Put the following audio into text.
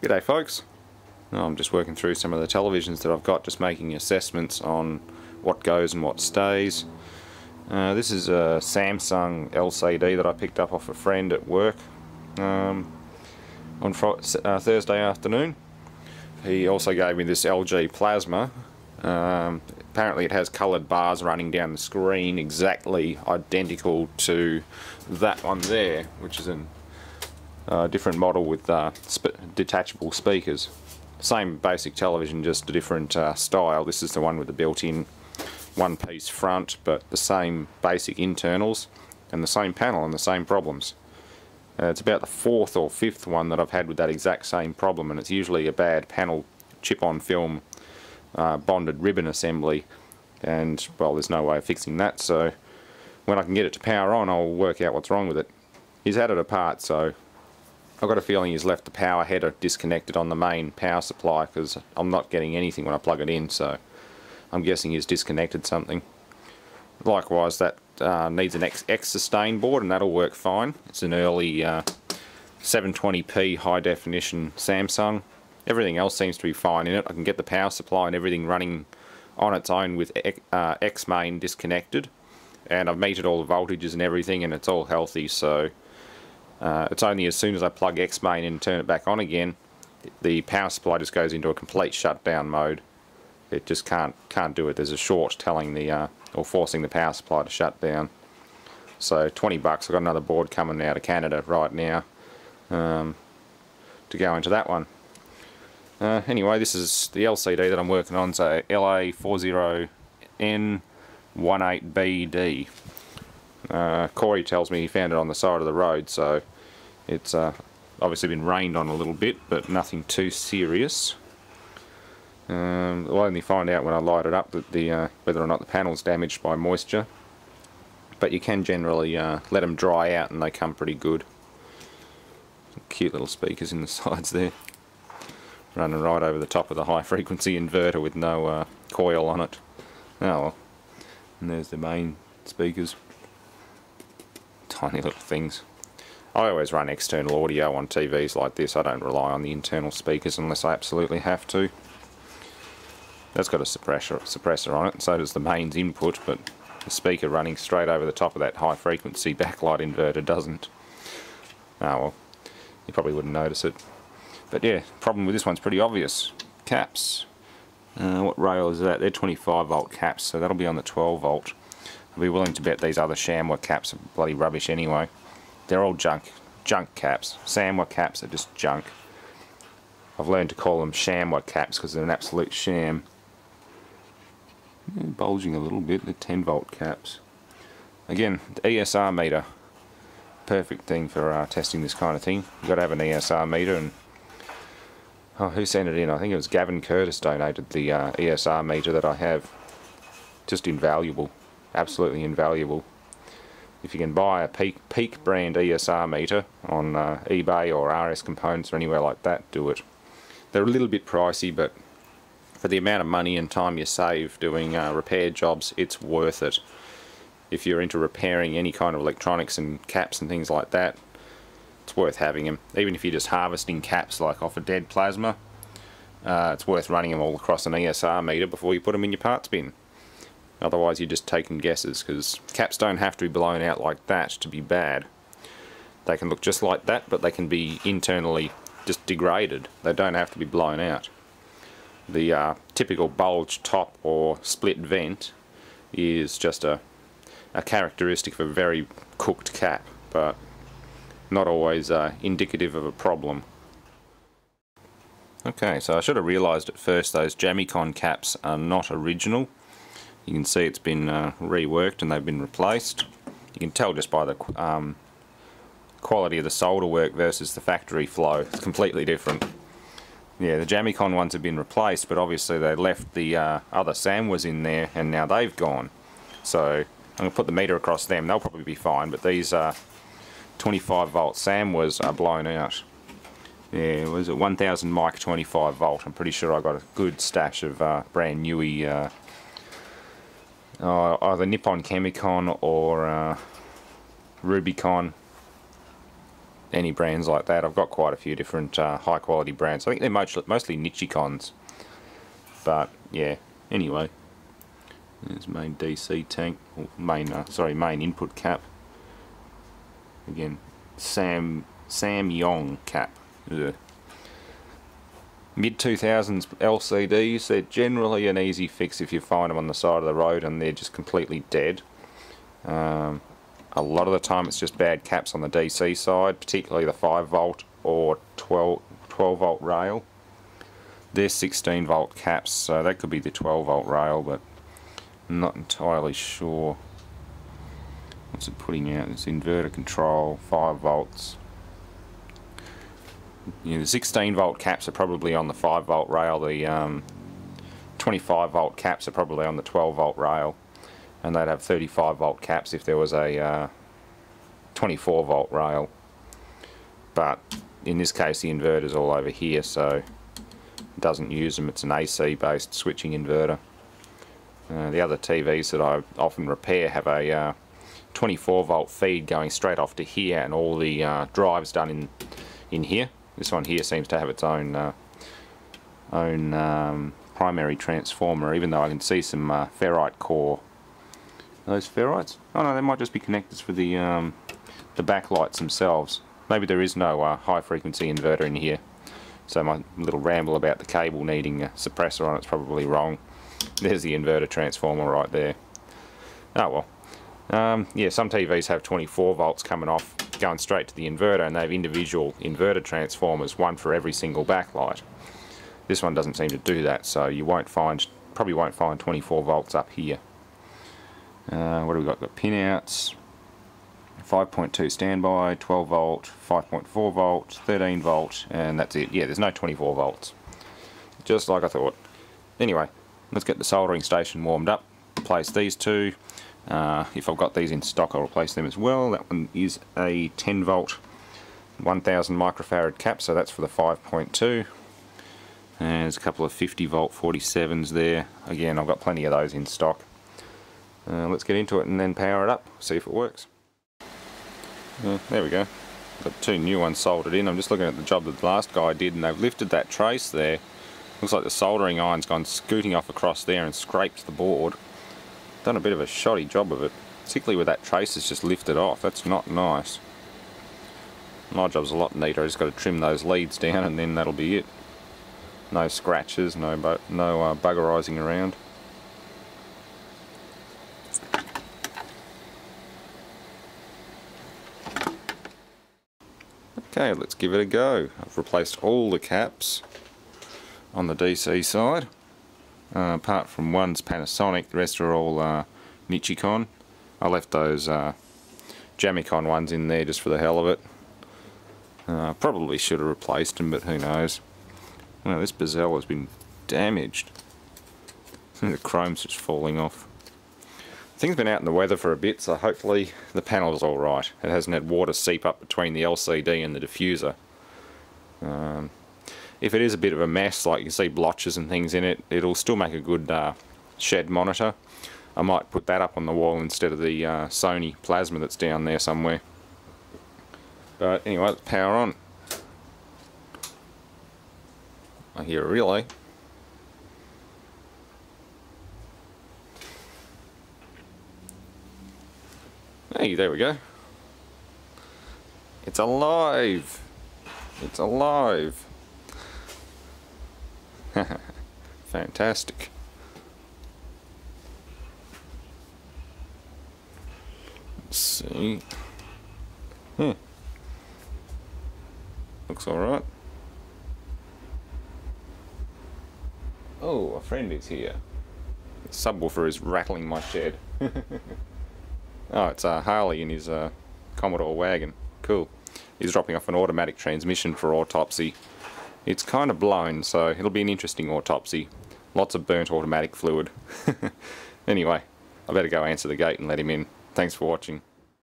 G'day folks. I'm just working through some of the televisions that I've got, just making assessments on what goes and what stays. This is a Samsung LCD that I picked up off a friend at work on Thursday afternoon. He also gave me this LG plasma. Apparently it has coloured bars running down the screen exactly identical to that one there, which is a different model with detachable speakers. Same basic television, just a different style. This is the one with the built-in one-piece front, but the same basic internals and the same panel and the same problems. It's about the fourth or fifth one that I've had with that exact same problem, and it's usually a bad panel chip-on film bonded ribbon assembly, and well, there's no way of fixing that, so when I can get it to power on, I'll work out what's wrong with it. He's had it apart, so I've got a feeling he's left the power header disconnected on the main power supply, because I'm not getting anything when I plug it in, so I'm guessing he's disconnected something. Likewise, that needs an X sustain board, and that'll work fine. It's an early 720p high definition Samsung. Everything else seems to be fine in it. I can get the power supply and everything running on its own with X main disconnected, and I've metered all the voltages and everything, and it's all healthy. So it's only as soon as I plug X main in and turn it back on again, the power supply just goes into a complete shutdown mode. It just can't do it. There's a short telling the or forcing the power supply to shut down. So $20. I've got another board coming out of Canada right now to go into that one. Anyway, this is the LCD that I'm working on, so LA40N18BD. Corey tells me he found it on the side of the road, so it's obviously been rained on a little bit, but nothing too serious. I'll only find out when I light it up that whether or not the panel's damaged by moisture, but you can generally let them dry out and they come pretty good. Some cute little speakers in the sides there, running right over the top of the high frequency inverter with no coil on it. Oh well. And there's the main speakers. Tiny little things. I always run external audio on TVs like this. I don't rely on the internal speakers unless I absolutely have to. That's got a suppressor on it, and so does the mains input, but the speaker running straight over the top of that high frequency backlight inverter doesn't. Oh well, you probably wouldn't notice it. But yeah, problem with this one's pretty obvious. Caps. What rail is that? They're 25 volt caps, so that'll be on the 12 volt. I'll be willing to bet these other Shamwa caps are bloody rubbish anyway. They're all junk caps. Samwa caps are just junk. I've learned to call them Shamwa caps because they're an absolute sham. Bulging a little bit, the 10 volt caps. Again, the ESR meter. Perfect thing for testing this kind of thing. You've got to have an ESR meter, and oh, who sent it in? I think it was Gavin Curtis donated the ESR meter that I have. Just invaluable. Absolutely invaluable. If you can buy a Peak brand ESR meter on eBay or RS Components or anywhere like that, do it. They're a little bit pricey, but for the amount of money and time you save doing repair jobs, it's worth it. If you're into repairing any kind of electronics and caps and things like that, it's worth having them. Even if you're just harvesting caps like off a dead plasma, it's worth running them all across an ESR meter before you put them in your parts bin. Otherwise you're just taking guesses, because caps don't have to be blown out like that to be bad. They can look just like that, but they can be internally just degraded. They don't have to be blown out. The typical bulge top or split vent is just a characteristic of a very cooked cap, but not always indicative of a problem. Okay, so I should have realised at first those Jamicon caps are not original. You can see it's been reworked and they've been replaced. You can tell just by the quality of the solder work versus the factory flow. It's completely different. Yeah, the Jamicon ones have been replaced, but obviously they left the other Samwas in there and now they've gone. So I'm going to put the meter across them. They'll probably be fine, but these 25 volt Samwas are blown out. Yeah, was it 1000 mic 25 volt? I'm pretty sure I got a good stash of brand newy either Nippon Chemicon or Rubicon any brands like that. I've got quite a few different high quality brands. I think they're mostly Nichicons. But yeah, anyway, there's main DC tank, or main input cap. Again, Samsung cap. Ugh. Mid-2000s LCDs, they're generally an easy fix if you find them on the side of the road and they're just completely dead. A lot of the time it's just bad caps on the DC side, particularly the 5 volt or 12 volt rail. They're 16 volt caps, so that could be the 12 volt rail, but I'm not entirely sure. What's it putting out? It's inverter control, 5 volts. Yeah, the 16 volt caps are probably on the 5 volt rail, the 25 volt caps are probably on the 12 volt rail, and they'd have 35 volt caps if there was a 24 volt rail. But in this case the inverter's all over here, so it doesn't use them. It's an AC based switching inverter. The other TVs that I often repair have a 24 volt feed going straight off to here, and all the drives done in here. This one here seems to have its own primary transformer, even though I can see some ferrite core. Are those ferrites? Oh no, they might just be connectors for the backlights themselves. Maybe there is no high frequency inverter in here. So my little ramble about the cable needing a suppressor on it's probably wrong. There's the inverter transformer right there. Oh well. Yeah, some TVs have 24 volts coming off, going straight to the inverter, and they have individual inverter transformers, one for every single backlight. This one doesn't seem to do that, so you probably won't find 24 volts up here. What do we got? Got pinouts, 5.2 standby, 12 volt, 5.4 volt, 13 volt, and that's it. Yeah, there's no 24 volts. Just like I thought. Anyway, let's get the soldering station warmed up. Place these two. If I've got these in stock, I'll replace them as well. That one is a 10 volt 1000 microfarad cap, so that's for the 5.2. And there's a couple of 50 volt 47s there. Again, I've got plenty of those in stock. Let's get into it and then power it up, see if it works. There we go. Got 2 new ones soldered in. I'm just looking at the job that the last guy did, and they've lifted that trace there. Looks like the soldering iron's gone scooting off across there and scraped the board. Done a bit of a shoddy job of it, particularly with that trace that's just lifted off. That's not nice. My job's a lot neater. I just got to trim those leads down and then that'll be it. No scratches, no buggerizing around. Okay, let's give it a go. I've replaced all the caps on the DC side. Apart from one's Panasonic, the rest are all Nichicon. I left those Jamicon ones in there just for the hell of it. Probably should have replaced them, but who knows. Well, this bezel has been damaged. The chrome's just falling off. The thing's been out in the weather for a bit, so hopefully the panel's alright. It hasn't had water seep up between the LCD and the diffuser. If it is a bit of a mess, like you see blotches and things in it, it'll still make a good shed monitor. I might put that up on the wall instead of the Sony plasma that's down there somewhere. But anyway, let's power on. I hear a relay. Hey, there we go. It's alive! It's alive! Fantastic. Let's see. Looks alright. Oh, a friend is here. The subwoofer is rattling my shed. Oh, it's Harley in his Commodore wagon. Cool. He's dropping off an automatic transmission for autopsy. It's kind of blown, so it'll be an interesting autopsy. Lots of burnt automatic fluid. Anyway, I better go answer the gate and let him in. Thanks for watching.